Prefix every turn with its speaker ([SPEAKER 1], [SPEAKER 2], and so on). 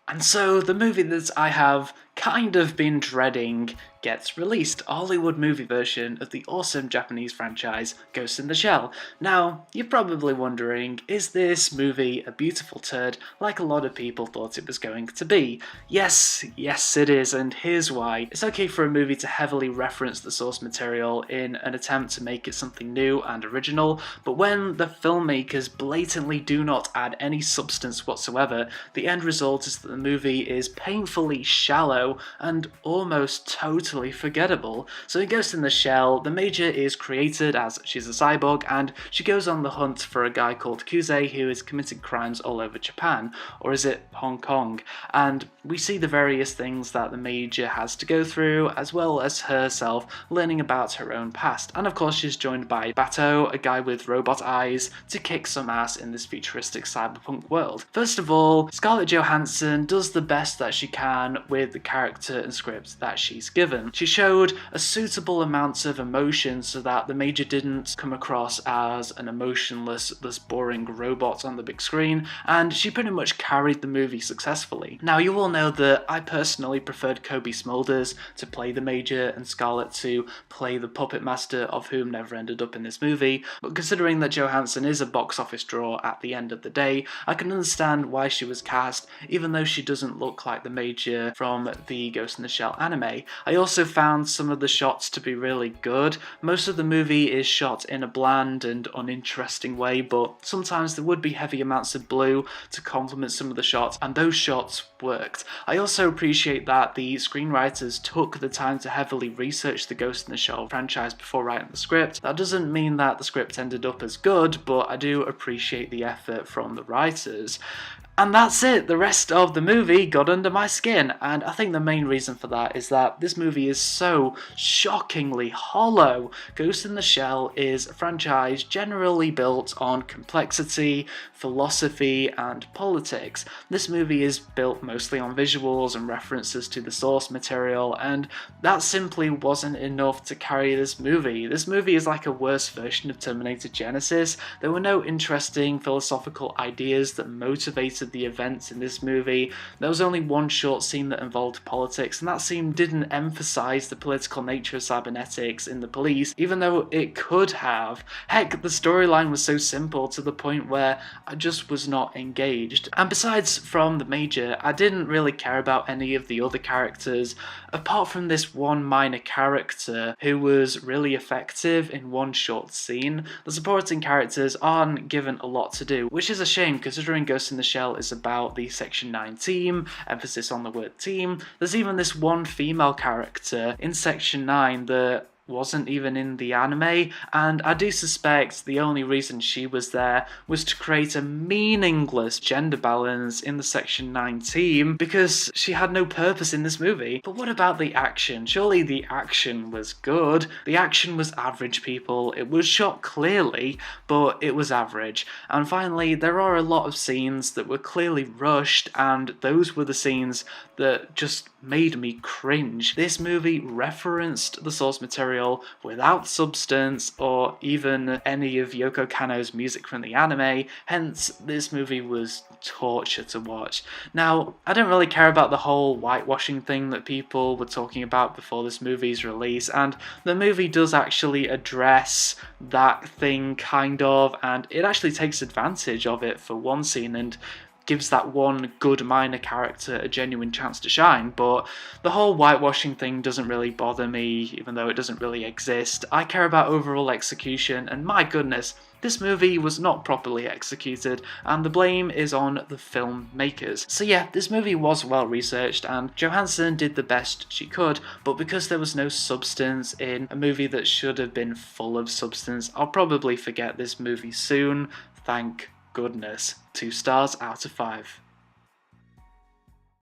[SPEAKER 1] And so the movie that I have kind of been dreading gets released, a Hollywood movie version of the awesome Japanese franchise Ghost in the Shell. Now, you're probably wondering, is this movie a beautiful turd like a lot of people thought it was going to be? Yes it is, and here's why. It's okay for a movie to heavily reference the source material in an attempt to make it something new and original, but when the filmmakers blatantly do not add any substance whatsoever, the end result is that the movie is painfully shallow and almost totally forgettable. So in Ghost in the Shell, the Major is created as she's a cyborg, and she goes on the hunt for a guy called Kuze who is committing crimes all over Japan, or is it Hong Kong? And we see the various things that the Major has to go through, as well as herself learning about her own past. And of course she's joined by Bato, a guy with robot eyes, to kick some ass in this futuristic cyberpunk world. First of all, Scarlett Johansson does the best that she can with the character and script that she's given. She showed a suitable amount of emotion so that the Major didn't come across as an emotionless, this boring robot on the big screen, and she pretty much carried the movie successfully. Now, you all know that I personally preferred Kobe Smulders to play the Major and Scarlett to play the puppet master, of whom never ended up in this movie, but considering that Johansson is a box office draw at the end of the day, I can understand why she was cast, even though she doesn't look like the Major from the Ghost in the Shell anime. I also found some of the shots to be really good. Most of the movie is shot in a bland and uninteresting way, but sometimes there would be heavy amounts of blue to complement some of the shots, and those shots worked. I also appreciate that the screenwriters took the time to heavily research the Ghost in the Shell franchise before writing the script. That doesn't mean that the script ended up as good, but I do appreciate the effort from the writers. And that's it, the rest of the movie got under my skin, and I think the main reason for that is that this movie is so shockingly hollow. Ghost in the Shell is a franchise generally built on complexity, philosophy, and politics. This movie is built mostly on visuals and references to the source material, and that simply wasn't enough to carry this movie. This movie is like a worse version of Terminator Genisys. There were no interesting philosophical ideas that motivated the events in this movie. There was only one short scene that involved politics, and that scene didn't emphasize the political nature of cybernetics in the police, even though it could have. Heck, the storyline was so simple to the point where I just was not engaged. And besides from the Major, I didn't really care about any of the other characters, apart from this one minor character who was really effective in one short scene. The supporting characters aren't given a lot to do, which is a shame considering Ghost in the Shell is about the Section 9 team, emphasis on the word team. There's even this one female character in Section 9 that wasn't even in the anime, and I do suspect the only reason she was there was to create a meaningless gender balance in the Section 9 team, because she had no purpose in this movie. But what about the action? Surely the action was good. The action was average, people. It was shot clearly, but it was average. And finally, there are a lot of scenes that were clearly rushed, and those were the scenes that just made me cringe. This movie referenced the source material without substance or even any of Yoko Kanno's music from the anime, hence this movie was torture to watch. Now, I don't really care about the whole whitewashing thing that people were talking about before this movie's release, and the movie does actually address that thing kind of, and it actually takes advantage of it for one scene and gives that one good minor character a genuine chance to shine. But the whole whitewashing thing doesn't really bother me, even though it doesn't really exist. I care about overall execution, and my goodness, this movie was not properly executed, and the blame is on the filmmakers. So yeah, this movie was well researched, and Johansson did the best she could, but because there was no substance in a movie that should have been full of substance, I'll probably forget this movie soon. Thank goodness. 2 stars out of 5.